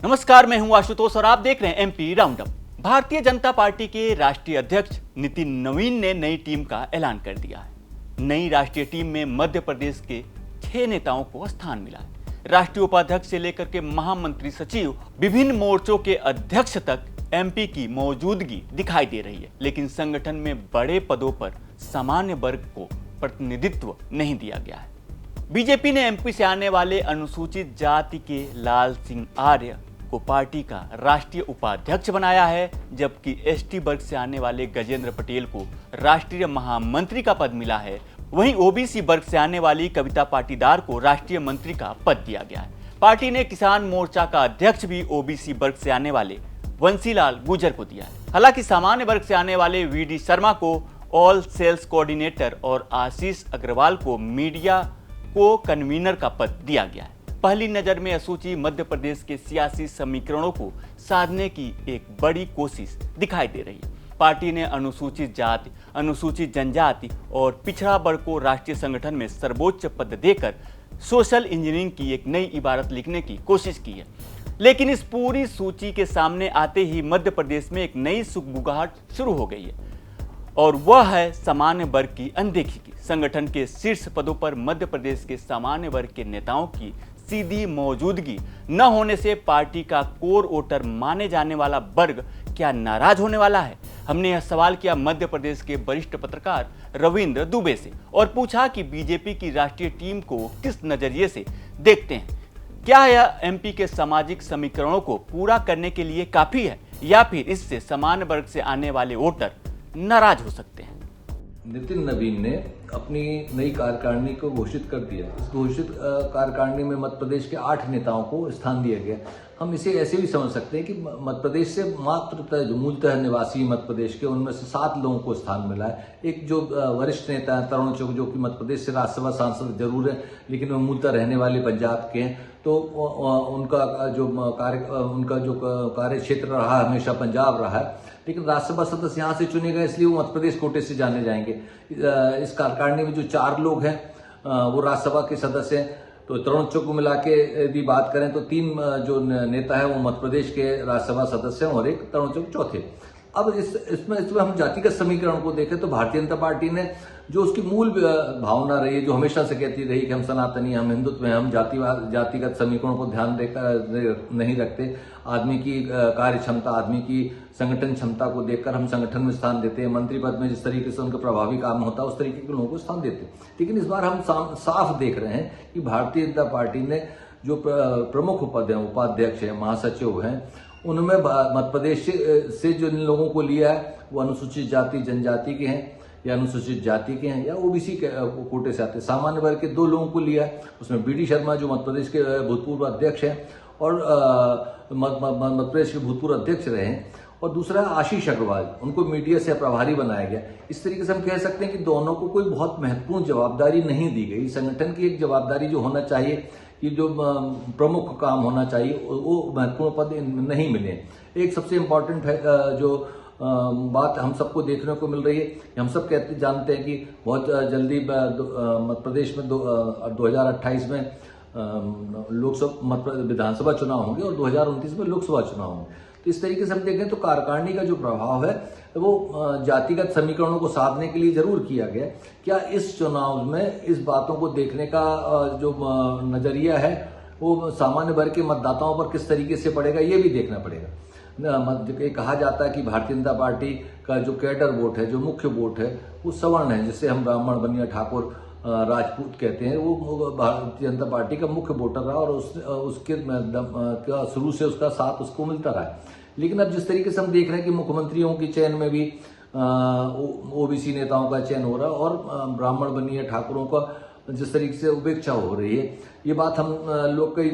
नमस्कार, मैं हूं आशुतोष और आप देख रहे हैं MP round up. Bharatiya Janata party के राष्ट्रीय अध्यक्ष नितिन नवीन ने नई टीम का ऐलान कर दिया है। नई राष्ट्रीय टीम में मध्य प्रदेश के 6 नेताओं को स्थान मिला है। राष्ट्रीय उपाध्यक्ष से लेकर के महामंत्री सचिव, विभिन्न मोर्चों के अध्यक्ष तक एमपी की मौजूदगी दिखाई दे रही है, लेकिन संगठन में बड़े पदों पर सामान्य वर्ग को प्रतिनिधित्व नहीं दिया गया है। बीजेपी ने एमपी से आने वाले अनुसूचित जाति के लाल सिंह आर्य को पार्टी का राष्ट्रीय उपाध्यक्ष बनाया है, जबकि एसटी वर्ग से आने वाले गजेंद्र पटेल को राष्ट्रीय महामंत्री का पद मिला है। वहीं ओबीसी वर्ग से आने वाली कविता पाटीदार को राष्ट्रीय मंत्री का पद दिया गया है। पार्टी ने किसान मोर्चा का अध्यक्ष भी ओबीसी वर्ग से आने वाले वंशीलाल गुर्जर को दिया है। हालांकि सामान्य वर्ग से आने वाले वीडी शर्मा को ऑल सेल्स कोऑर्डिनेटर और आशीष अग्रवाल को मीडिया को कन्वीनर का पद दिया गया है। पहली नजर में यह सूची मध्य प्रदेश के सियासी समीकरणों को साधने की एक बड़ी कोशिश दिखाई दे रही है। पार्टी ने अनुसूचित जाति, अनुसूचित जनजाति और पिछड़ा वर्ग को राष्ट्रीय संगठन में सर्वोच्च पद देकर सोशल इंजीनियरिंग की एक नई इबारत लिखने की कोशिश की है। लेकिन इस पूरी सूची के सामने आते ही मध्य प्रदेश में एक नई सुगबुगाहट शुरू हो गई है, और वह है सामान्य वर्ग की अनदेखी की। संगठन के शीर्ष पदों पर मध्य प्रदेश के सामान्य वर्ग के नेताओं की सीधी मौजूदगी न होने से पार्टी का कोर वोटर माने जाने वाला वर्ग क्या नाराज होने वाला है? हमने यह सवाल किया मध्य प्रदेश के वरिष्ठ पत्रकार रविंद्र दुबे से और पूछा कि बीजेपी की राष्ट्रीय टीम को किस नजरिए से देखते हैं। क्या यह एमपी के सामाजिक समीकरणों को पूरा करने के लिए काफी है, या फिर इससे सामान्य वर्ग से आने वाले वोटर नाराज हो सकते हैं? नितिन नवीन ने अपनी नई कार्यकारिणी को घोषित कर दिया। इस घोषित कार्यकारिणी में मध्य प्रदेश के 8 नेताओं को स्थान दिया गया। हम इसे ऐसे भी समझ सकते हैं कि मध्य प्रदेश से मात्र जो मूलतः निवासी मध्य प्रदेश के, उनमें से 7 लोगों को स्थान मिला है। एक जो वरिष्ठ नेता है तरुण चुग, जो कि मध्य प्रदेश से राज्यसभा सांसद जरूर है, लेकिन वो मूलतः रहने वाले पंजाब के हैं, तो उनका जो कार्य क्षेत्र रहा हमेशा पंजाब रहा है, लेकिन राज्यसभा सदस्य यहाँ से चुने गए, इसलिए वो मध्य प्रदेश कोटे से जाने जाएंगे। इस कार्यकारिणी में जो 4 लोग हैं वो राज्यसभा के सदस्य हैं। तो तरुण चुग को मिला के यदि बात करें तो 3 जो नेता है वो मध्य प्रदेश के राज्यसभा सदस्य हैं और एक तरुण चुग चौथे। अब इसमें हम जातिगत समीकरण को देखें तो भारतीय जनता पार्टी ने जो उसकी मूल भावना रही है, जो हमेशा से कहती रही कि हम सनातनी, हम हिंदुत्व हैं, हम जातिगत समीकरणों को ध्यान देकर नहीं रखते, आदमी की कार्य क्षमता, आदमी की संगठन क्षमता को देखकर हम संगठन में स्थान देते हैं, मंत्री पद में जिस तरीके से उनका प्रभावी काम होता है उस तरीके के लोगों को स्थान देते हैं। लेकिन इस बार हम साफ देख रहे हैं कि भारतीय जनता पार्टी ने जो प्रमुख पद हैं, उपाध्यक्ष हैं, महासचिव हैं, उनमें मध्य प्रदेश से जो इन लोगों को लिया है वो अनुसूचित जाति जनजाति के हैं या अनुसूचित जाति के हैं या ओबीसी के कोटे से आते हैं। सामान्य वर्ग के 2 लोगों को लिया है, उसमें बीडी शर्मा जो मध्य प्रदेश के भूतपूर्व अध्यक्ष हैं और मध्य प्रदेश के भूतपूर्व अध्यक्ष रहे हैं, और दूसरा आशीष अग्रवाल, उनको मीडिया से प्रभारी बनाया गया। इस तरीके से हम कह सकते हैं कि दोनों को कोई बहुत महत्वपूर्ण जवाबदारी नहीं दी गई। संगठन की एक जवाबदारी जो होना चाहिए कि जो प्रमुख काम होना चाहिए वो महत्वपूर्ण पद नहीं मिले। एक सबसे इम्पोर्टेंट है जो बात हम सबको देखने को मिल रही है, हम सब जानते हैं कि बहुत जल्दी मध्य प्रदेश में 2028 में विधानसभा चुनाव होंगे और 2029 में लोकसभा चुनाव होंगे। तो इस तरीके से हम देखें तो कार्यकारिणी का जो प्रभाव है वो जातिगत समीकरणों को साधने के लिए जरूर किया गया। क्या इस चुनाव में इस बातों को देखने का जो नजरिया है वो सामान्य वर्ग के मतदाताओं पर किस तरीके से पड़ेगा, ये भी देखना पड़ेगा। कहा जाता है कि भारतीय जनता पार्टी का जो कैडर वोट है, जो मुख्य वोट है, वो सवर्ण है, जिसे हम ब्राह्मण, बनिया, ठाकुर, राजपूत कहते हैं। वो भारतीय जनता पार्टी का मुख्य वोटर रहा और उसके शुरू से उसका साथ उसको मिलता रहा। लेकिन अब जिस तरीके से हम देख रहे हैं कि मुख्यमंत्रियों के चयन में भी ओबीसी नेताओं का चयन हो रहा है और ब्राह्मण, बनिया, ठाकुरों का जिस तरीके से उपेक्षा हो रही है, ये बात हम लोग कई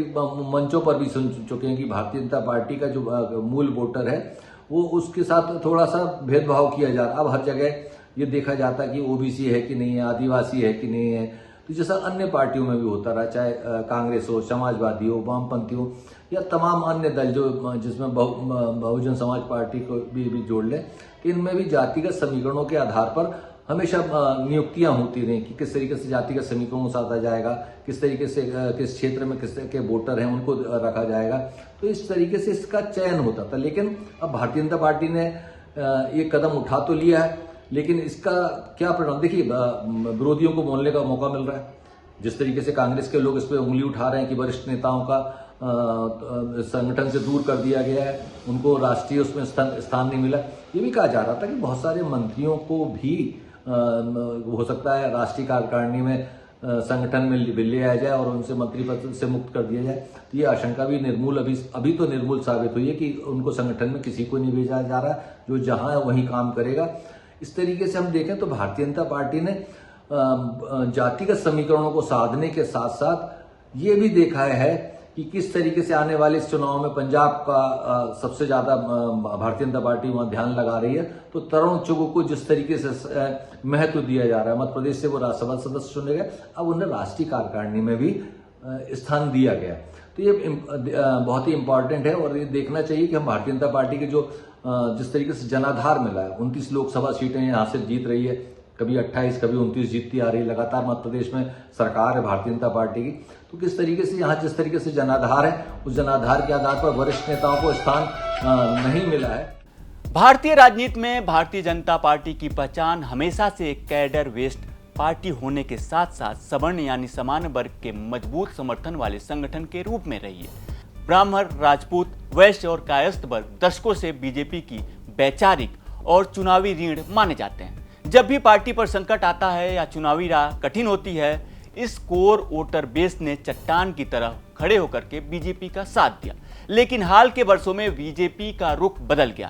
मंचों पर भी सुन चुके हैं कि भारतीय जनता पार्टी का जो मूल वोटर है वो उसके साथ थोड़ा सा भेदभाव किया जा रहा है। अब हर जगह ये देखा जाता है कि ओबीसी है कि नहीं है, आदिवासी है कि नहीं है। तो जैसा अन्य पार्टियों में भी होता रहा, चाहे कांग्रेस हो, समाजवादी हो, वामपंथी हो या तमाम अन्य दल जो जिसमें बहुजन समाज पार्टी को भी जोड़ लें, इनमें भी जातिगत समीकरणों के आधार पर हमेशा नियुक्तियां होती रही कि किस तरीके से जातिगत समीकरणों को साधा जाएगा, किस तरीके से किस क्षेत्र में किस तरह के वोटर हैं उनको रखा जाएगा, तो इस तरीके से इसका चयन होता था। लेकिन अब भारतीय जनता पार्टी ने ये कदम उठा तो लिया है, लेकिन इसका क्या परिणाम देखिए, विरोधियों को बोलने का मौका मिल रहा है। जिस तरीके से कांग्रेस के लोग इस पर उंगली उठा रहे हैं कि वरिष्ठ नेताओं का संगठन से दूर कर दिया गया है, उनको राष्ट्रीय उसमें स्थान नहीं मिला। ये भी कहा जा रहा था कि बहुत सारे मंत्रियों को भी हो सकता है राष्ट्रीय कार्यकारिणी में संगठन में ले आया जाए और उनसे मंत्री पद से मुक्त कर दिया जाए। तो ये आशंका भी निर्मूल अभी तो निर्मूल साबित हुई है कि उनको संगठन में किसी को नहीं भेजा जा रहा, जो जहां है वहीं काम करेगा। इस तरीके से हम देखें तो भारतीय जनता पार्टी ने जातिगत समीकरणों को साधने के साथ साथ ये भी देखा है कि किस तरीके से आने वाले इस चुनाव में पंजाब का सबसे ज्यादा भारतीय जनता पार्टी वहां ध्यान लगा रही है। तो तरुण चुग को जिस तरीके से महत्व दिया जा रहा है, मध्य प्रदेश से वो राज्यसभा सदस्य चुने गए, अब उन्हें राष्ट्रीय कार्यकारिणी में भी स्थान दिया गया। तो ये बहुत ही इंपॉर्टेंट है और ये देखना चाहिए कि हम भारतीय जनता पार्टी के जो जिस तरीके से जनाधार मिला है, 29 लोकसभा सीटें यहाँ से जीत रही है, कभी 28 कभी 29 जीतती आ रही है, लगातार मध्य प्रदेश में सरकार है भारतीय जनता पार्टी की। तो किस तरीके से यहाँ जिस तरीके से जनाधार है, उस जनाधार के आधार पर वरिष्ठ नेताओं को स्थान नहीं मिला है। भारतीय राजनीति में भारतीय जनता पार्टी की पहचान हमेशा से एक कैडर बेस्ड पार्टी होने के साथ साथ सवर्ण यानी सामान्य वर्ग के मजबूत समर्थन वाले संगठन के रूप में रही है। ब्राह्मण, राजपूत, वैश्य और कायस्थ वर्ग दशकों से बीजेपी की वैचारिक और चुनावी रीढ़ माने जाते हैं। जब भी पार्टी पर संकट आता है या चुनावी राह कठिन होती है, इस कोर वोटर बेस ने चट्टान की तरह खड़े होकर के बीजेपी का साथ दिया। लेकिन हाल के वर्षों में बीजेपी का रुख बदल गया।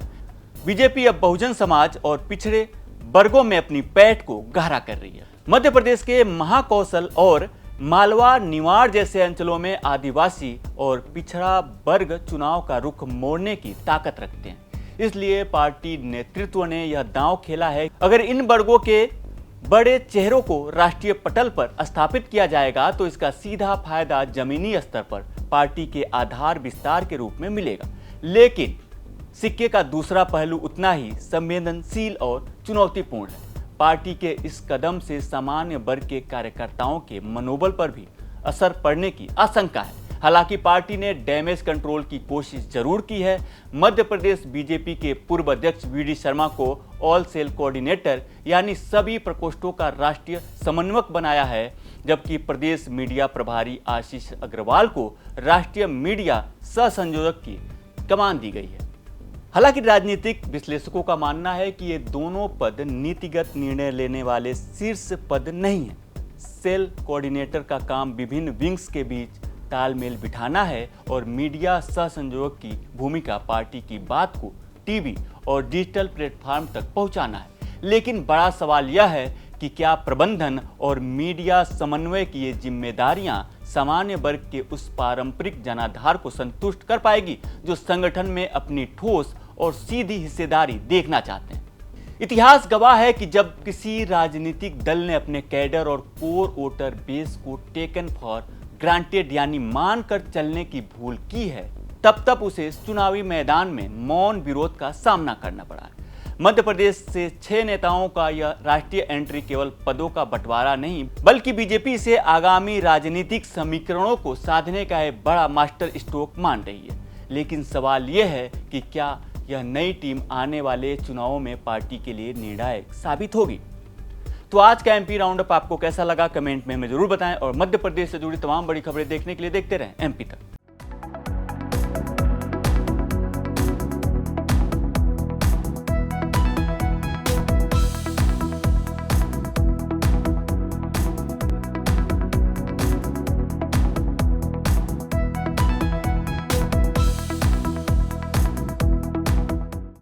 बीजेपी अब बहुजन समाज और पिछड़े वर्गों में अपनी पैठ को गहरा कर रही है। मध्य प्रदेश के महाकौशल और मालवा, निवाड़ जैसे अंचलों में आदिवासी और पिछड़ा वर्ग चुनाव का रुख मोड़ने की ताकत रखते हैं। इसलिए पार्टी नेतृत्व ने यह दांव खेला है, अगर इन वर्गों के बड़े चेहरों को राष्ट्रीय पटल पर स्थापित किया जाएगा तो इसका सीधा फायदा जमीनी स्तर पर पार्टी के आधार विस्तार के रूप में मिलेगा। लेकिन सिक्के का दूसरा पहलू उतना ही संवेदनशील और चुनौतीपूर्ण है। पार्टी के इस कदम से सामान्य वर्ग के कार्यकर्ताओं के मनोबल पर भी असर पड़ने की आशंका है। हालांकि पार्टी ने डैमेज कंट्रोल की कोशिश जरूर की है। मध्य प्रदेश बीजेपी के पूर्व अध्यक्ष वीडी शर्मा को ऑल सेल कोऑर्डिनेटर यानी सभी प्रकोष्ठों का राष्ट्रीय समन्वयक बनाया है, जबकि प्रदेश मीडिया प्रभारी आशीष अग्रवाल को राष्ट्रीय मीडिया सह संयोजक की कमान दी गई है। हालांकि राजनीतिक विश्लेषकों का मानना है कि ये दोनों पद नीतिगत निर्णय लेने वाले शीर्ष पद नहीं है। सेल कोऑर्डिनेटर का काम विभिन्न विंग्स के बीच तालमेल बिठाना है और मीडिया सह संयोजक की भूमिका पार्टी की बात को टीवी और डिजिटल प्लेटफॉर्म तक पहुंचाना है। लेकिन बड़ा सवाल यह है कि क्या प्रबंधन और मीडिया समन्वय की ये जिम्मेदारियां सामान्य वर्ग के उस पारंपरिक जनाधार को संतुष्ट कर पाएगी जो संगठन में अपनी ठोस और सीधी हिस्सेदारी देखना चाहते हैं। इतिहास गवाह है कि जब किसी राजनीतिक दल ने अपने कैडर और कोर वोटर बेस को टेकन फॉर ग्रांटेड यानी मान कर चलने की भूल की है, तब उसे चुनावी मैदान में मौन विरोध का सामना करना पड़ा है। मध्य प्रदेश से 6 नेताओं का यह राष्ट्रीय एंट्री केवल पदों का बंटवारा नहीं, बल्कि बीजेपी से आगामी राजनीतिक समीकरणों को साधने का एक बड़ा मास्टर स्ट्रोक मान रही है। लेकिन सवाल यह है कि क्या यह नई टीम आने वाले चुनावों में पार्टी के लिए निर्णायक साबित होगी। तो आज का एमपी राउंडअप आपको कैसा लगा, कमेंट में हमें जरूर बताएं और मध्य प्रदेश से जुड़ी तमाम बड़ी खबरें देखने के लिए देखते रहें एमपी तक।